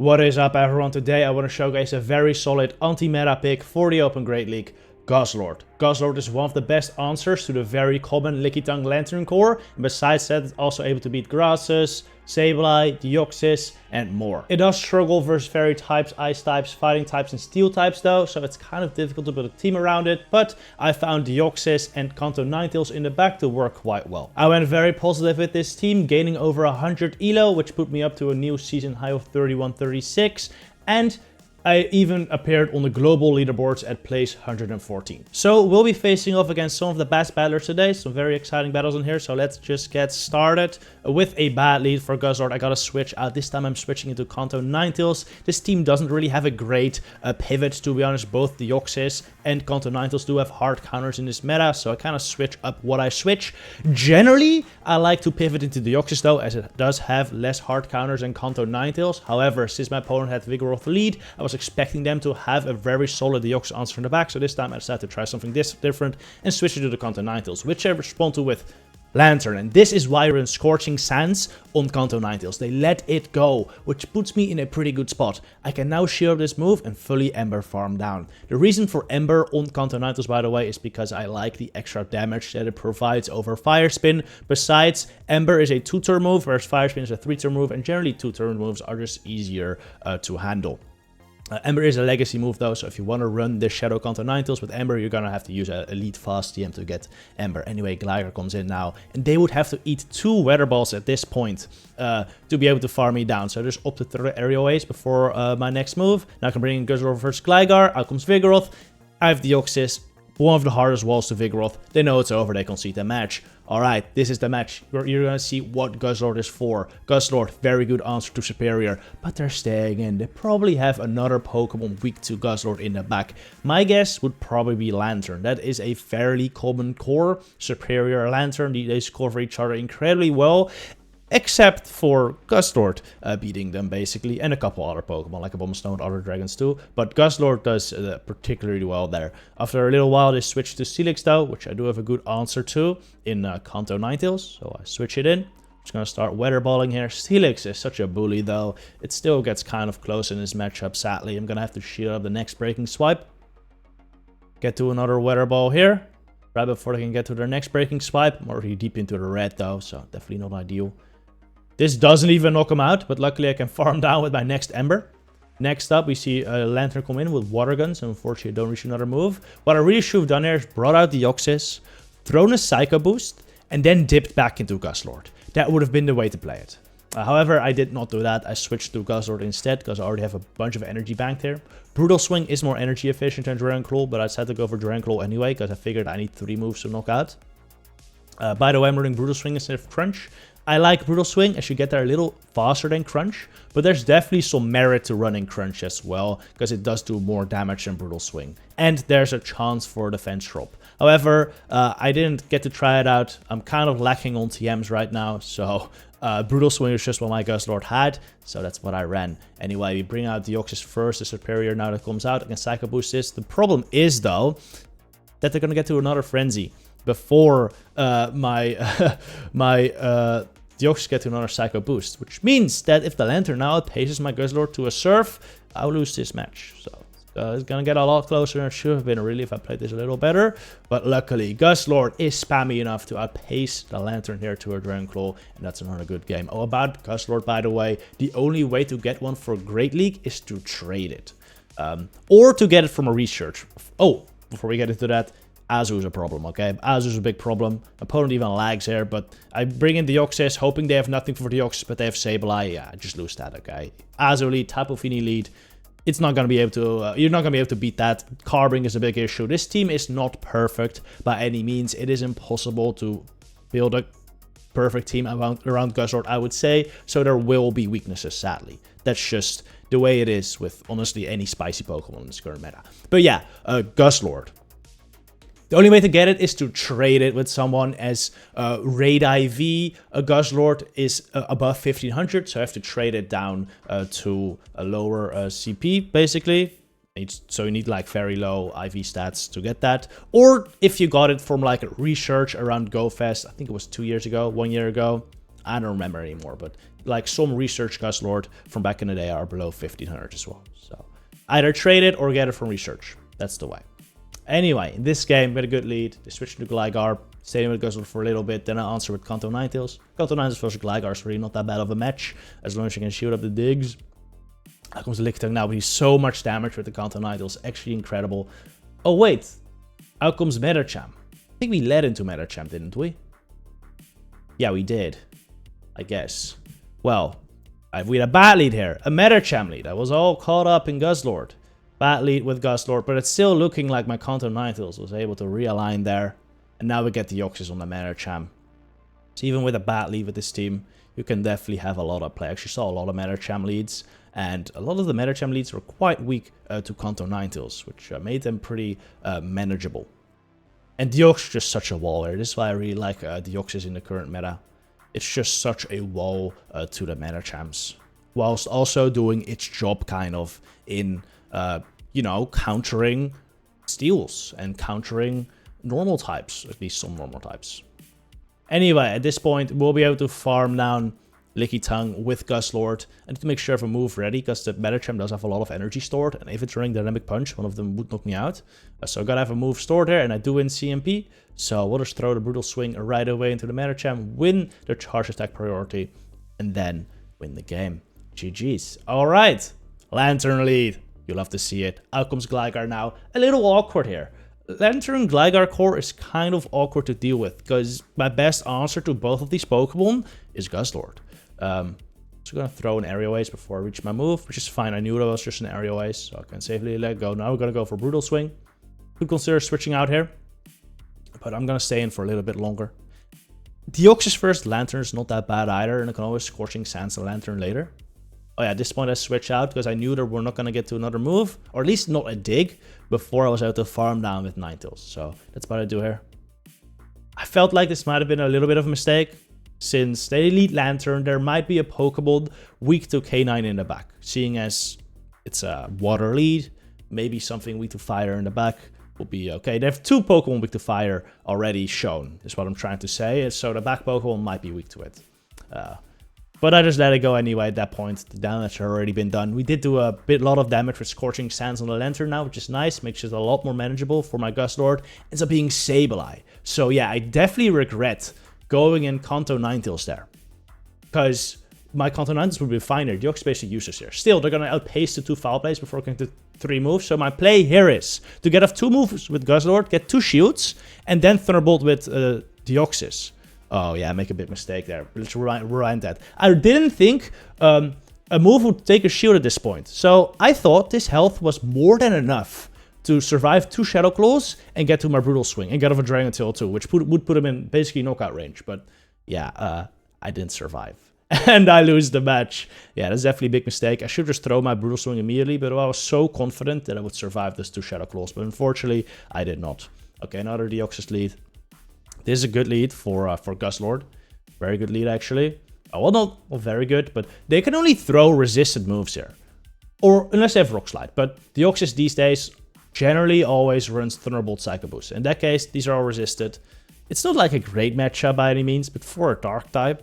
What is up, everyone? Today I want to showcase a very solid anti-meta pick for the Open Great League, Guzzlord. Guzzlord is one of the best answers to the very common lickitung lanturn core, and besides that it's also able to beat grasses, Sableye, Deoxys, and more. It does struggle versus fairy types, ice types, fighting types, and steel types though, so it's kind of difficult to build a team around it, but I found Deoxys and Kanto Ninetales in the back to work quite well. I went very positive with this team, gaining over 100 elo, which put me up to a new season high of 31-36, and I even appeared on the global leaderboards at place 114. So we'll be facing off against some of the best battlers today. Some very exciting battles in here. So let's just get started with a bad lead for Guzzlord. I gotta switch out. This time I'm switching into Kanto Ninetales. This team doesn't really have a great pivot, to be honest. Both Deoxys and Kanto Ninetales do have hard counters in this meta. So I kind of switch up what I switch. Generally, I like to pivot into Deoxys though, as it does have less hard counters than Kanto Ninetales. However, since my opponent had Vigoroth lead, I was expecting them to have a very solid Deoxys answer in the back, so this time I decided to try something different and switch it to the Kanto Ninetales, which I respond to with Lanturn. And this is why we're in Scorching Sands on Kanto Ninetales. They let it go, which puts me in a pretty good spot. I can now shield this move and fully Ember farm down. The reason for Ember on Kanto Ninetales, by the way, is because I like the extra damage that it provides over Fire Spin. Besides, Ember is a 2-turn move, whereas Fire Spin is a 3-turn move, and generally 2-turn moves are just easier to handle. Ember is a legacy move though, so if you want to run this Shadow Kanto Ninetales with Ember, you're gonna have to use a elite fast TM to get Ember. Anyway, Glider comes in now, and they would have to eat 2 Weather Balls at this point to be able to farm me down. So I just opted for aerial ace before my next move. Now I can bring in Guzzlord versus Gligar. Out comes Vigoroth. I have Deoxys, one of the hardest walls to Vigoroth. They know it's over, they concede the match. Alright, this is the match. You're gonna see what Guzzlord is for. Guzzlord, very good answer to Superior, but they're staying in. They probably have another Pokemon weak to Guzzlord in the back. My guess would probably be Lanturn. That is a fairly common core. Superior, Lanturn, they score for each other incredibly well. Except for Guzzlord beating them, basically, and a couple other Pokemon, like a Bombstone and other dragons too. But Guzzlord does particularly well there. After a little while, they switch to Steelix though, which I do have a good answer to in Kanto Ninetales. So I switch it in. Just gonna start Weather Balling here. Steelix is such a bully though. It still gets kind of close in this matchup, sadly. I'm gonna have to shield up the next Breaking Swipe. Get to another Weather Ball here. Right before they can get to their next Breaking Swipe. I'm already deep into the red though, so definitely not ideal. This doesn't even knock him out, but luckily I can farm down with my next Ember. Next up, we see Lanturn come in with Water Guns, and unfortunately I don't reach another move. What I really should have done here is brought out Deoxys, thrown a Psycho Boost, and then dipped back into Guzzlord. That would have been the way to play it. However, I did not do that. I switched to Guzzlord instead, because I already have a bunch of energy banked here. Brutal Swing is more energy efficient than Dragon Claw, but I decided to go for Dragon Claw anyway, because I figured I need 3 moves to knock out. By the way, I'm running Brutal Swing instead of Crunch. I like Brutal Swing as you get there a little faster than Crunch, but there's definitely some merit to running Crunch as well, because it does do more damage than Brutal Swing. And there's a chance for defense drop. However, I didn't get to try it out. I'm kind of lacking on TMs right now, so Brutal Swing is just what my Guzzlord had, so that's what I ran. Anyway, we bring out Deoxys first, the Superior now that comes out. I can Psycho Boost this. The problem is, though, that they're going to get to another Frenzy before my Deoxys get to another Psycho Boost, which means that if the Lanturn now outpaces my Guzzlord to a Surf, I'll lose this match. So it's gonna get a lot closer than it should have been really if I played this a little better. But luckily, Guzzlord is spammy enough to outpace the Lanturn here to a Dragon Claw, and that's another good game. Oh, about Guzzlord, by the way, the only way to get one for Great League is to trade it. Or to get it from a research. Oh, before we get into that, Azu is a problem, okay? Azu is a big problem. Opponent even lags here, but I bring in Deoxys, hoping they have nothing for Deoxys, but they have Sableye. Yeah, I just lose that, okay? Azu lead, Tapu Fini lead. It's not going to be able to, you're not going to be able to beat that. Carbring is a big issue. This team is not perfect by any means. It is impossible to build a perfect team around Guzzlord, I would say. So there will be weaknesses, sadly. That's just the way it is with, honestly, any spicy Pokemon in this current meta. But yeah, Guzzlord. The only way to get it is to trade it with someone, as Raid IV, a Guzzlord is above 1500, so I have to trade it down to a lower CP, basically. So you need like very low IV stats to get that. Or if you got it from like a research around GoFest, I think it was 2 years ago, 1 year ago, I don't remember anymore, but like some research Guzzlord from back in the day are below 1500 as well. So either trade it or get it from research. That's the way. Anyway, in this game, with a good lead, they switched to Gligar, stayed with Guzzlord for a little bit, then I answer with Kanto Ninetales. Kanto Ninetales versus Gligar is really not that bad of a match, as long as you can shoot up the digs. Out comes lickitung now, but he's so much damage with the Kanto Ninetales, actually incredible. Oh wait, out comes Medicham. I think we led into Medicham, didn't we? Yeah, we did. I guess. Well, we had a bad lead here. A Medicham lead. I was all caught up in Guzzlord. Bad lead with Guzzlord, but it's still looking like my Kanto Ninetales was able to realign there. And now we get the Deoxys on the Medicham. So even with a bad lead with this team, you can definitely have a lot of play. I actually saw a lot of Medicham leads. And a lot of the Medicham leads were quite weak to Kanto Ninetales, which made them pretty manageable. And Deoxys is just such a wall here. This is why I really like Deoxys in the current meta. It's just such a wall to the Medichams, whilst also doing its job kind of in, you know, countering steals and countering normal types, at least some normal types. Anyway, at this point, we'll be able to farm down lickitung with Guzzlord. I need to make sure I have a move ready, because the Medicham does have a lot of energy stored, and if it's running Dynamic Punch, one of them would knock me out. So I gotta have a move stored there, and I do win CMP. So we'll just throw the Brutal Swing right away into the Medicham, win the charge attack priority, and then win the game. GG's. Alright, Lanturn lead. You'll love to see it. Out comes Gligar now. A little awkward here. Lanturn Gligar core is kind of awkward to deal with, because my best answer to both of these Pokemon is Guzzlord. So I'm going to throw an Aerial Ace before I reach my move, which is fine. I knew that was just an Aerial Ace, so I can safely let go. Now we're going to go for Brutal Swing. Could consider switching out here, but I'm going to stay in for a little bit longer. Deoxys first, Lanturn is not that bad either, and I can always Scorching Sands and Lanturn later. Oh yeah, at this point I switch out, because I knew that we're not going to get to another move, or at least not a dig, before I was able to farm down with Ninetales. So that's what I do here. I felt like this might have been a little bit of a mistake. Since they lead Lanturn, there might be a Pokemon weak to K9 in the back. Seeing as it's a water lead, maybe something weak to fire in the back will be okay. They have two Pokemon weak to fire already shown, is what I'm trying to say. So the back Pokemon might be weak to it. But I just let it go anyway at that point. The damage had already been done. We did do a lot of damage with Scorching Sands on the Lanturn now, which is nice. Makes it a lot more manageable for my Guzzlord. Ends up being Sableye. So yeah, I definitely regret going in Kanto Ninetales there, because my Kanto Ninetales would be fine here. Deoxys basically useless here. Still, they're going to outpace the two foul plays before getting to 3 moves. So my play here is to get off 2 moves with Guzzlord, get 2 shields, and then Thunderbolt with Deoxys. Oh yeah, I make a big mistake there. Let's rewind that. I didn't think a move would take a shield at this point. So I thought this health was more than enough to survive 2 Shadow Claws and get to my Brutal Swing and get off a Dragon Tail too, which would put him in basically knockout range. But yeah, I didn't survive. And I lose the match. Yeah, that's definitely a big mistake. I should just throw my Brutal Swing immediately, but I was so confident that I would survive this 2 Shadow Claws. But unfortunately, I did not. Okay, another Deoxys lead. This is a good lead for Guzzlord. Very good lead, actually. Oh, well, not very good, but they can only throw resistant moves here. Or unless they have Rock Slide. But Deoxys these days generally always runs Thunderbolt Psycho Boost. In that case, these are all resisted. It's not like a great matchup by any means, but for a Dark type,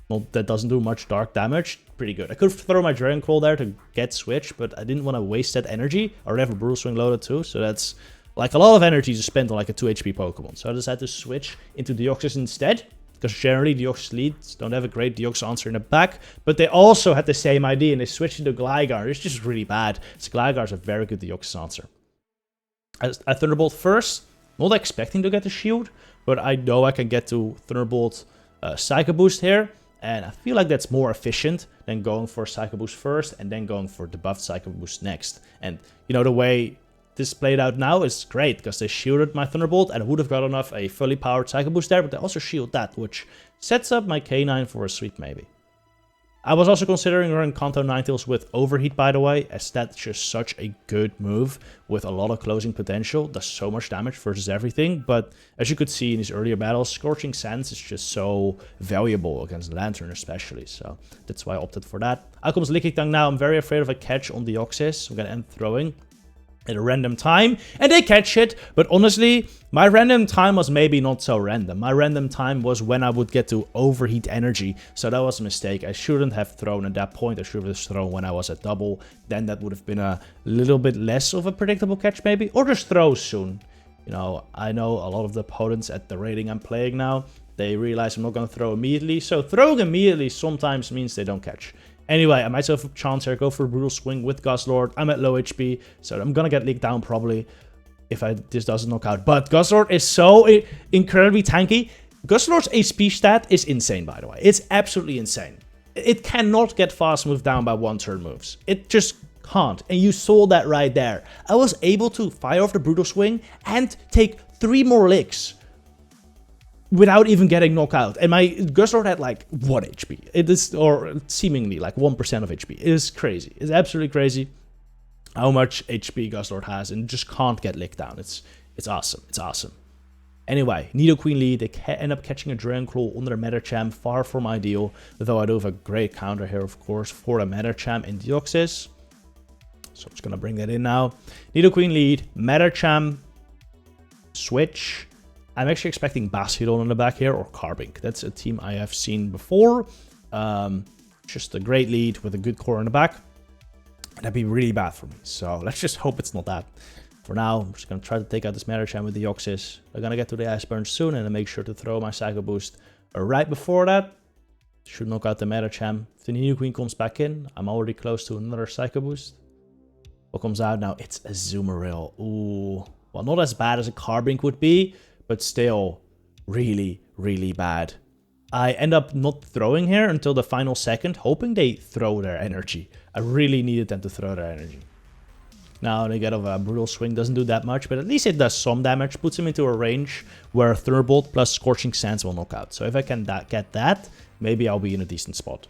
well, that doesn't do much Dark damage, pretty good. I could throw my Dragon Claw there to get Switch, but I didn't want to waste that energy. I already have a Brutal Swing loaded too, so that's like a lot of energy to spend on like a 2 HP Pokemon. So I decided to switch into Deoxys instead, because generally Deoxys leads don't have a great Deoxys answer in the back, but they also had the same idea and they switched into Gligar. It's just really bad. So Gligar is a very good Deoxys answer. I Thunderbolt first, not expecting to get the shield, but I know I can get to Thunderbolt Psycho Boost here, and I feel like that's more efficient than going for Psycho Boost first and then going for debuffed Psycho Boost next. And you know, the way this played out now is great, because they shielded my Thunderbolt and I would have got enough a fully powered Psycho Boost there, but they also shield that, which sets up my K9 for a sweep maybe. I was also considering running Kanto Ninetales with Overheat, by the way, as that's just such a good move with a lot of closing potential. Does so much damage versus everything, but as you could see in these earlier battles, Scorching Sands is just so valuable against Lanturn especially, so that's why I opted for that. Out comes lickitung now. I'm very afraid of a catch on Deoxys. I'm going to end throwing. at a random time, and they catch it. But honestly, my random time was maybe not so random. My random time was when I would get to overheat energy, so that was a mistake. I shouldn't have thrown at that point. I should have thrown when I was at double. Then that would have been a little bit less of a predictable catch maybe, or just throw soon. You know, I know a lot of the opponents at the rating I'm playing now, they realize I'm not going to throw immediately, so throwing immediately sometimes means they don't catch. Anyway, I might still have a chance here. Go for a Brutal Swing with Guzzlord. I'm at low HP, so I'm gonna get leaked down probably if this doesn't knock out. But Guzzlord is so incredibly tanky. Guzzlord's HP stat is insane, by the way. It's absolutely insane. It cannot get fast moved down by 1-turn moves. It just can't. And you saw that right there. I was able to fire off the Brutal Swing and take 3 more licks without even getting knocked out. And my Guzzlord had like 1 HP. It is, or seemingly like 1% of HP. It is crazy. It's absolutely crazy how much HP Guzzlord has and just can't get licked down. It's awesome. It's awesome. Anyway, Nidoqueen lead. They end up catching a Dragon Claw under a Metacham. Far from ideal. Though I do have a great counter here, of course, for a Metacham in Deoxys. So I'm just going to bring that in now. Nidoqueen lead. Metacham. Switch. I'm actually expecting Bastiodon in the back here, or Carbink. That's a team I have seen before. Just a great lead with a good core in the back. That'd be really bad for me. So let's just hope it's not that. For now, I'm just going to try to take out this Metacham with the Deoxys. I'm going to get to the Ice Burn soon, and then make sure to throw my Psycho Boost right before that. Should knock out the Metacham. If the Nidoqueen comes back in, I'm already close to another Psycho Boost. What comes out now? It's a Zoomeril. Ooh. Well, not as bad as a Carbink would be, but still really, really bad. I end up not throwing here until the final second, hoping they throw their energy. I really needed them to throw their energy. Now they get a Brutal Swing, doesn't do that much, but at least it does some damage, puts him into a range where Thunderbolt plus Scorching Sands will knock out. So if I can get that, maybe I'll be in a decent spot.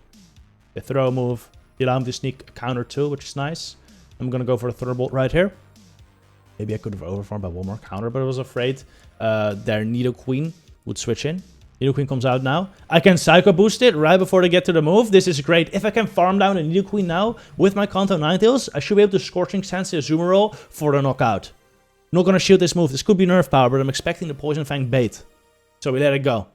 They throw a move, you allow him to sneak a counter too, which is nice. I'm gonna go for a Thunderbolt right here. Maybe I could have overfarmed by 1 more counter, but I was afraid their Nidoqueen would switch in. Nidoqueen comes out now. I can Psycho Boost it right before they get to the move. This is great. If I can farm down a Nidoqueen now with my Kanto Ninetales, I should be able to Scorching Sands the Azumarill for the knockout. Not gonna shield this move. This could be nerf power, but I'm expecting the Poison Fang bait. So we let it go.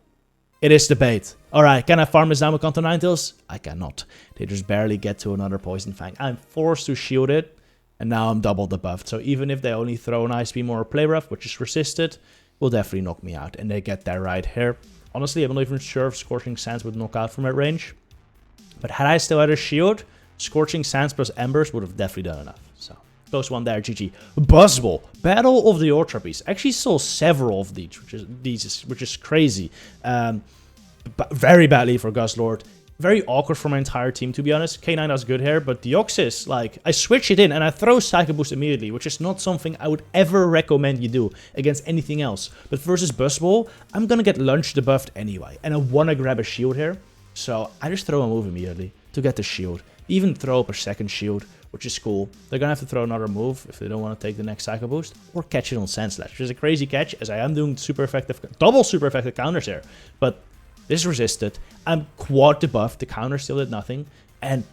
It is the bait. Alright, can I farm this down with Kanto Ninetales? I cannot. They just barely get to another Poison Fang. I'm forced to shield it, and now I'm double debuffed. So even if they only throw an Ice Beam or a Play Rough, which is resisted, will definitely knock me out. And they get that right here. Honestly, I'm not even sure if Scorching Sands would knock out from that range. But had I still had a shield, Scorching Sands plus Embers would have definitely done enough. So, close one there, GG. Buzzball, Battle of the Ultra Beasts. Actually saw several of these, which is crazy. But very badly for Guzzlord. Very awkward for my entire team, to be honest. K9 does good here, but Deoxys, like, I switch it in and I throw Psycho Boost immediately, which is not something I would ever recommend you do against anything else. But versus Buzzball, I'm gonna get lunge debuffed anyway, and I wanna grab a shield here, so I just throw a move immediately to get the shield. Even throw up a second shield, which is cool. They're gonna have to throw another move if they don't want to take the next Psycho Boost, or catch it on Sandslash, which is a crazy catch, as I am doing super effective, double super effective counters here. But this resisted. I'm quad debuffed. The counter still did nothing. And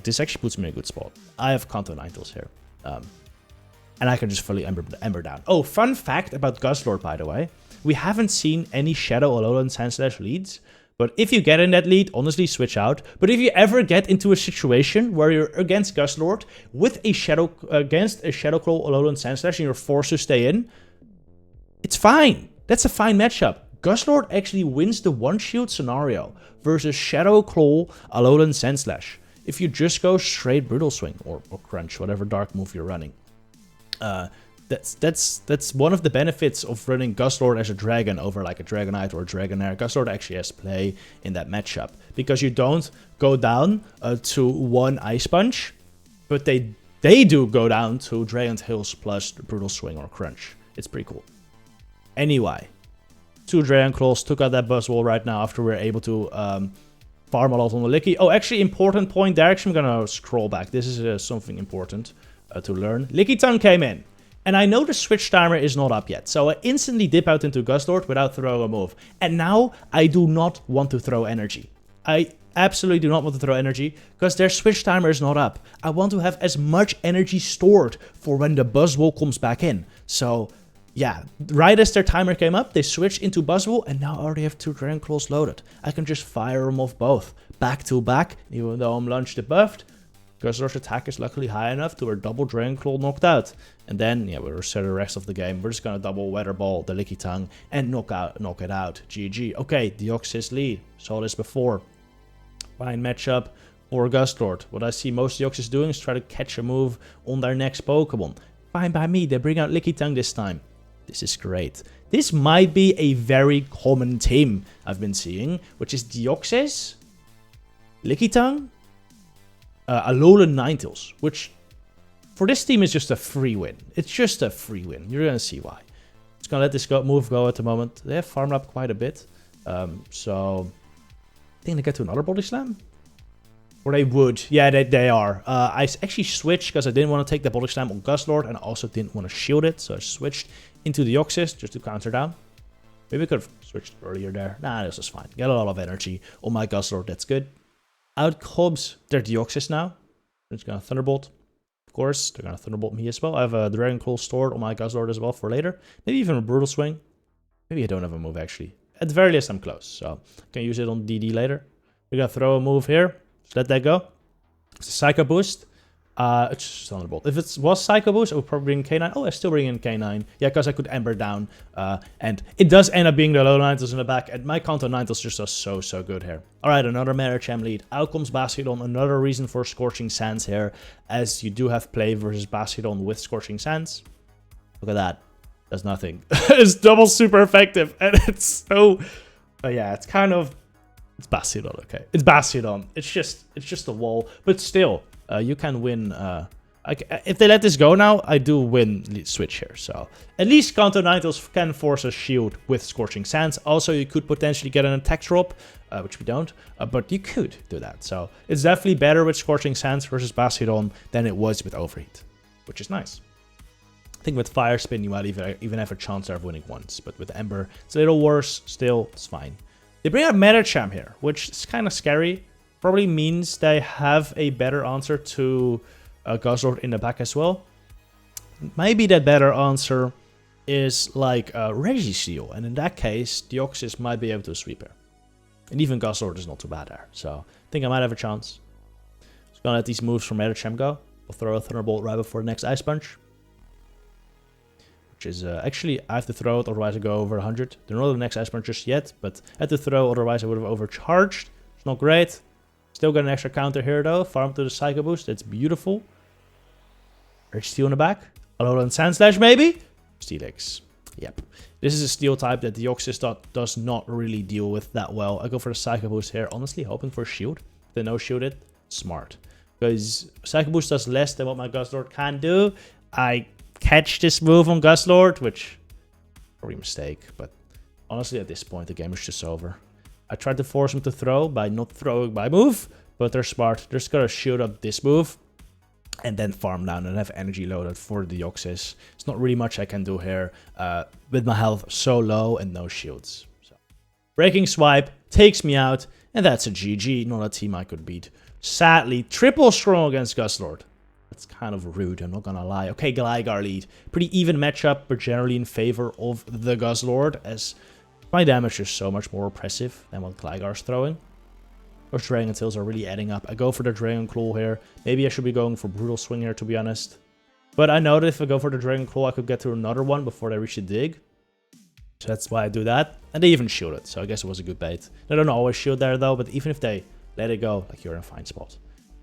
this actually puts me in a good spot. I have Kanto Ninetales here. And I can just fully Ember down. Oh, fun fact about Guzzlord, by the way. We haven't seen any Shadow Alolan Sandslash leads. But if you get in that lead, honestly, switch out. But if you ever get into a situation where you're against Guzzlord with a against a Shadow Claw Alolan Sandslash and you're forced to stay in, it's fine. That's a fine matchup. Guzzlord actually wins the one-shield scenario versus Shadow Claw, Alolan Sandslash. If you just go straight Brutal Swing or Crunch, whatever dark move you're running. That's one of the benefits of running Guzzlord as a dragon over like a Dragonite or a Dragonair. Guzzlord actually has play in that matchup because you don't go down to one Ice Punch, but they do go down to Dragon Tails plus Brutal Swing or Crunch. It's pretty cool. Anyway. 2 Dragon Claws, took out that Buzzwole right now after we were able to farm a lot on the Licky. Oh, actually, important point there. Actually, I'm going to scroll back. This is something important to learn. Lickitung came in. And I know the switch timer is not up yet. So I instantly dip out into Guzzlord without throwing a move. And now I do not want to throw energy. I absolutely do not want to throw energy because their switch timer is not up. I want to have as much energy stored for when the Buzzwole comes back in. So yeah, right as their timer came up, they switched into Buzzwole, and now I already have 2 Dragon Claws loaded. I can just fire them off both, back to back, even though I'm lunge debuffed. Guzzlord's attack is luckily high enough to where double Dragon Claw knocked out. And then, yeah, we'll reset the rest of the game. We're just gonna double Weather Ball, the lickitung, and knock it out. GG. Okay, Deoxys lead. Saw this before. Fine matchup for Guzzlord. What I see most Deoxys doing is try to catch a move on their next Pokemon. Fine by me, they bring out lickitung this time. This is great. This might be a very common team I've been seeing, which is Deoxys, lickitung, Alolan Ninetales, which for this team is just a free win. It's just a free win. You're gonna see why. Just gonna let this move go at the moment. They have farmed up quite a bit, so I think they get to another body slam. Or they would. Yeah, they are. I actually switched because I didn't want to take the body slam on Guzzlord, and I also didn't want to shield it, so I switched into the Deoxys just to counter down. Maybe I could have switched earlier there. Nah, this is fine. Get a lot of energy on my Guzzlord. That's good. Out comes their Deoxys now. I'm just gonna Thunderbolt. Of course, they're gonna Thunderbolt me as well. I have a Dragon Claw stored on my Guzzlord as well for later. Maybe even a Brutal Swing. Maybe I don't have a move actually. At the very least, I'm close, so I can use it on DD later. We're gonna throw a move here. Just let that go. It's a Psycho Boost. It's just Thunderbolt. If it was Psycho Boost, I would probably bring K9. Oh, I still bring in K9. Yeah, because I could Ember down. And it does end up being the low Ninetales in the back. And my Kanto Ninetales just does so good here. Alright, another Medicham lead. Out comes Bastiodon. Another reason for Scorching Sands here, as you do have play versus Bastiodon with Scorching Sands. Look at that. Does nothing. It's double super effective. And it's so... yeah, it's kind of... It's Bastiodon, okay. It's Bastiodon. It's just a wall. But still... you can win. If they let this go now, I do win switch here. So at least Kanto Ninetales can force a shield with Scorching Sands. Also, you could potentially get an attack drop, which we don't. But you could do that. So it's definitely better with Scorching Sands versus Bastiodon than it was with Overheat, which is nice. I think with Fire Spin, you might even have a chance of winning once. But with Ember, it's a little worse. Still, it's fine. They bring out Medicham here, which is kind of scary. Probably means they have a better answer to Guzzlord in the back as well. Maybe that better answer is like Registeel, and in that case, Deoxys might be able to sweep here. And even Guzzlord is not too bad there, so I think I might have a chance. Just gonna let these moves from Medicham go. I'll throw a Thunderbolt right before the next Ice Punch. Which is actually, I have to throw it, otherwise I go over 100. They're not the next Ice Punch just yet, but I had to throw, otherwise I would have overcharged. It's not great. Still got an extra counter here though. Farm to the Psycho Boost. That's beautiful. Steel in the back. Alolan Sandslash maybe? Steelix. Yep. This is a steel type that the Deoxys does not really deal with that well. I go for the Psycho Boost here. Honestly, hoping for a shield. If they no shield it, smart. Because Psycho Boost does less than what my Guzzlord can do. I catch this move on Guzzlord, which probably a mistake. But honestly, at this point, the game is just over. I tried to force him to throw by not throwing my move, but they're smart. They're just gonna shield up this move and then farm down and have energy loaded for the Deoxys. It's not really much I can do here with my health so low and no shields. So, Breaking Swipe takes me out, and that's a GG. Not a team I could beat. Sadly, triple strong against Guzzlord. That's kind of rude, I'm not gonna lie. Okay, Gligar lead. Pretty even matchup, but generally in favor of the Guzzlord, as my damage is so much more oppressive than what Gligar's throwing. Those Dragon Tails are really adding up. I go for the Dragon Claw here. Maybe I should be going for Brutal Swing here, to be honest. But I know that if I go for the Dragon Claw, I could get to another one before they reach the dig. So that's why I do that. And they even shield it, so I guess it was a good bait. They don't always shield there though, but even if they let it go, like, you're in a fine spot.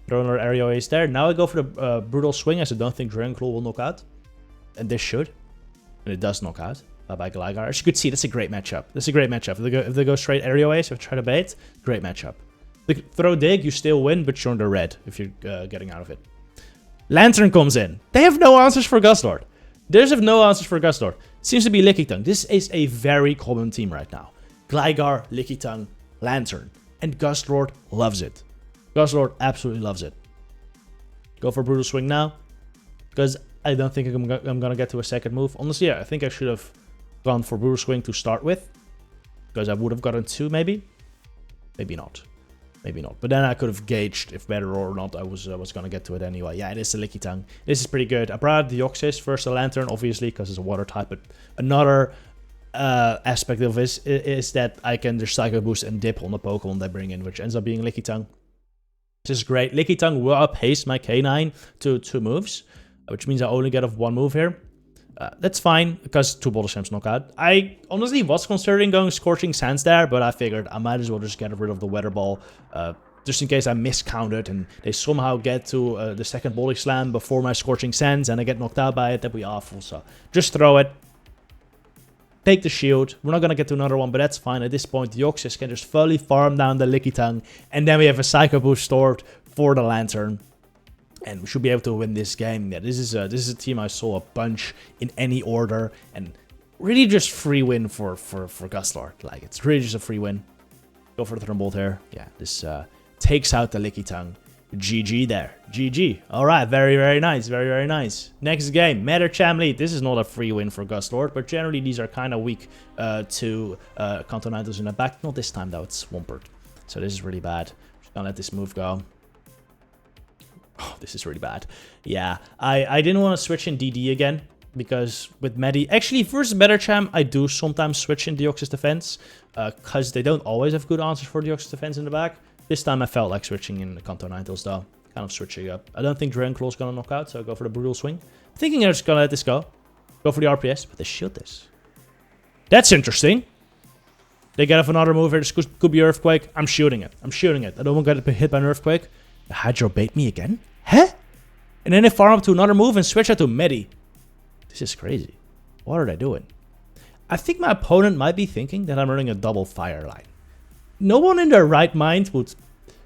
Throw another Aerial Ace there. Now I go for the Brutal Swing, as I don't think Dragon Claw will knock out. And this should. And it does knock out. By Gligar. As you could see, that's a great matchup. That's a great matchup. If they go straight Aerial Ace or try to bait, great matchup. If they throw Dig, you still win, but you're on the red if you're getting out of it. Lanturn comes in. They have no answers for Guzzlord. They have no answers for Guzzlord. Seems to be lickitung. This is a very common team right now. Gligar, lickitung, Lanturn. And Guzzlord loves it. Guzzlord absolutely loves it. Go for Brutal Swing now, because I don't think I'm going to get to a second move. Honestly, yeah, I think I should have gone for Brutal Swing to start with, because I would have gotten 2 maybe. Maybe not. Go for Brutal Swing now, because I don't think I'm going to get to a second move. Honestly, yeah, I think I should have gone for Brutal Swing to start with, because I would have gotten 2 maybe. Maybe not. Go for Brutal Swing now, because I would have gotten 2 maybe. Maybe not. Maybe not. But then I could have gauged if better or not I was going to get to it anyway. Yeah, it is a lickitung. This is pretty good. I brought out Deoxys first, a Lanturn, obviously, because it's a water type. But another aspect of this is that I can just Psycho Boost and dip on the Pokemon they bring in, which ends up being lickitung. This is great. Lickitung will outpace my K9 to 2 moves, which means I only get off 1 move here. That's fine, because 2 Bottle Slams knockout. I honestly was considering going Scorching Sands there, but I figured I might as well just get rid of the Weather Ball, just in case I miscounted and they somehow get to the second Body Slam before my Scorching Sands and I get knocked out by it. That'd be awful, so just throw it. Take the shield. We're not going to get to another one, but that's fine. At this point, Deoxys can just fully farm down the lickitung, and then we have a Psycho Boost stored for the Lanturn. And we should be able to win this game. Yeah, this is a team I saw a bunch in any order, and really just free win for Guzzlord. Like, it's really just a free win. Go for the Thunderbolt here. Yeah, this takes out the lickitung. GG there. GG. Alright, very, very nice. Very, very nice. Next game, Medicham lead. This is not a free win for Guzzlord, but generally these are kind of weak to Kanto Ninetales in the back. Not this time though, it's Swampert. So this is really bad. Just gonna let this move go. Oh, this is really bad. Yeah, I didn't want to switch in DD again, because with Medi... Actually, versus Medicham, I do sometimes switch in Deoxys defense, because they don't always have good answers for Deoxys defense in the back. This time I felt like switching in the Kanto Ninetales though. Kind of switching up. I don't think Dragon Claw is going to knock out, so I go for the Brutal Swing. Thinking I'm just going to let this go. Go for the RPS, but they shield this. That's interesting. They get off another move here. This could be Earthquake. I'm shooting it. I'm shooting it. I don't want to get hit by an Earthquake. The Hydro bait me again? Huh? And then they farm up to another move and switch out to Medi. This is crazy. What are they doing? I think my opponent might be thinking that I'm running a double Fire line. No one in their right mind would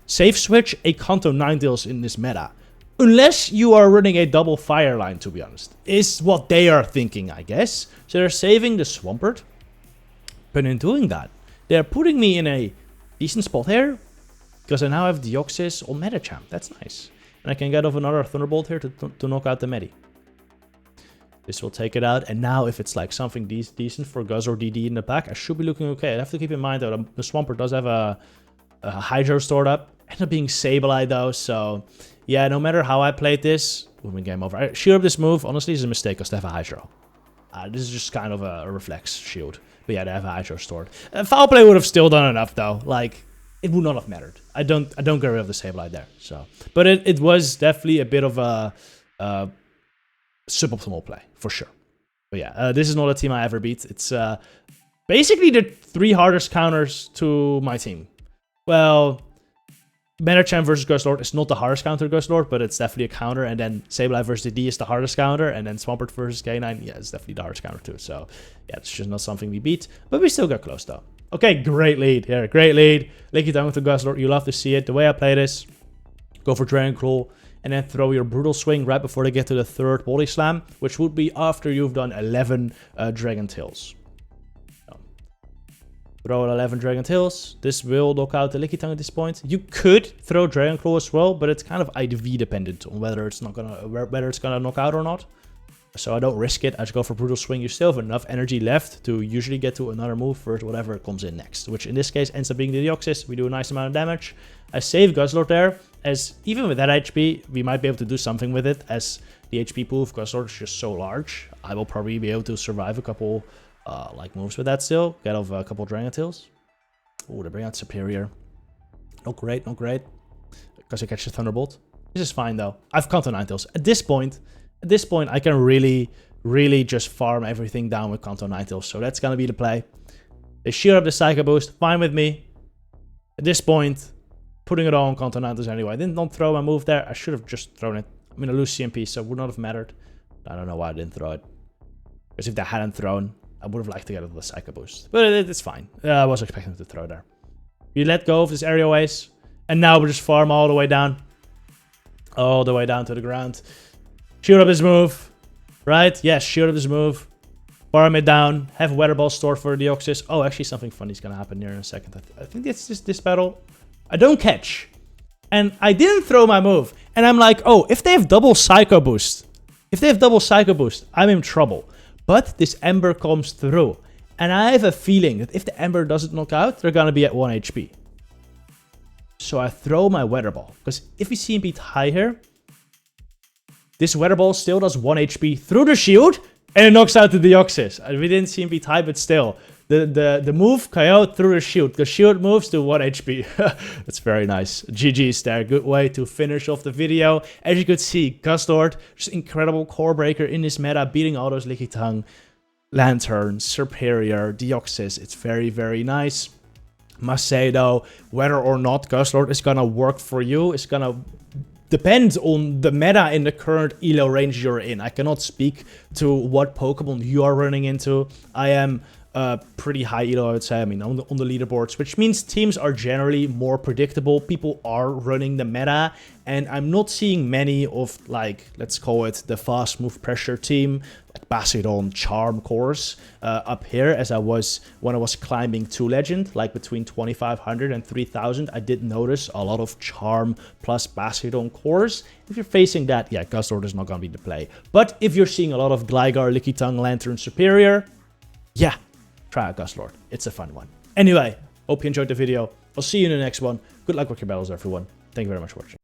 safe switch a Kanto Ninetales in this meta. Unless you are running a double Fire line, to be honest. Is what they are thinking, I guess. So they're saving the Swampert. But in doing that, they're putting me in a decent spot here. Because I now have Deoxys on Medicham. That's nice. And I can get off another Thunderbolt here to knock out the Medi. This will take it out. And now if it's like something decent for Guzz or DD in the back, I should be looking okay. I have to keep in mind though, the Swampert does have a Hydro stored up. End up being Sableye though, so yeah, no matter how I played this, we'll win game over. I shield up this move, honestly, is a mistake because they have a Hydro. This is just kind of a reflex shield. But yeah, they have a Hydro stored. Foul play would have still done enough though. Like, it would not have mattered. I don't get rid of the Sableye there. So, but it was definitely a bit of a suboptimal play for sure. But yeah, this is not a team I ever beat. It's basically the 3 hardest counters to my team. Well, Medicham versus Guzzlord is not the hardest counter to Guzzlord, but it's definitely a counter. And then Sableye versus DD is the hardest counter. And then Swampert versus K9, yeah, it's definitely the hardest counter too. So yeah, it's just not something we beat. But we still got close though. Okay, great lead here. Great lead. Lickitung to Guzzlord. You love to see it. The way I play this, go for Dragon Claw. And then throw your Brutal Swing right before they get to the 3rd Body Slam, which would be after you've done 11 Dragon Tails. So, throw 11 Dragon Tails. This will knock out the Lickitung at this point. You could throw Dragon Claw as well, but it's kind of IV dependent on whether it's gonna knock out or not. So I don't risk it. I just go for Brutal Swing. You still have enough energy left to usually get to another move for whatever comes in next, which in this case ends up being the Deoxys. We do a nice amount of damage. I save Guzzlord there, as even with that HP, we might be able to do something with it, as the HP pool of Guzzlord is just so large. I will probably be able to survive a couple like moves with that still. Get off a couple Dragon Tails. Oh, they bring out Superior. Not great, not great. Because I catch the Thunderbolt. This is fine though. I've Kanto Ninetales. At this point, I can really just farm everything down with Kanto Ninetales. So that's gonna be the play. They shield up the Psycho Boost. Fine with me. At this point, putting it all on Kanto Ninetales anyway. I didn't throw my move there. I should have just thrown it. I'm gonna lose CMP, so it would not have mattered. I don't know why I didn't throw it. Because if they hadn't thrown, I would have liked to get the Psycho Boost. But it's fine. I was expecting to throw there. You let go of this aerial ace. And now we just farm all the way down. All the way down to the ground. Shield up his move. Right? Yes, shield up his move. Farm it down. Have Weather Ball stored for Deoxys. Oh, actually something funny is going to happen here in a second. I think it's just this battle. I don't catch. And I didn't throw my move. And I'm like, oh, if they have double Psycho Boost. I'm in trouble. But this Ember comes through. And I have a feeling that if the Ember doesn't knock out, they're going to be at 1 HP. So I throw my Weather Ball. Because if we CMP high here, this Weather Ball still does 1 HP through the shield, and it knocks out the Deoxys. We didn't CMP high, but still. The move, Coyote through the shield. The shield moves to 1 HP. That's very nice. GG's there. Good way to finish off the video. As you could see, Guzzlord, just incredible Corebreaker in this meta, beating all those lickitung, Lanturn, Superior, Deoxys. It's very, very nice. Must say though, whether or not Guzzlord is gonna work for you, is gonna depend on the meta in the current elo range you're in. I cannot speak to what Pokemon you are running into. I am pretty high elo, I would say. I mean, on the leaderboards, which means teams are generally more predictable. People are running the meta, and I'm not seeing many of, like, let's call it the fast move pressure team, like Basidon, Charm cores, up here, as I was when I was climbing to Legend, like between 2500 and 3000. I did notice a lot of Charm plus Basidon cores. If you're facing that, yeah, Guzzlord is not gonna be the play. But if you're seeing a lot of Gligar, lickitung, Lanturn, Superior, yeah, try out Guzzlord. It's a fun one. Anyway, hope you enjoyed the video. I'll see you in the next one. Good luck with your battles, everyone. Thank you very much for watching.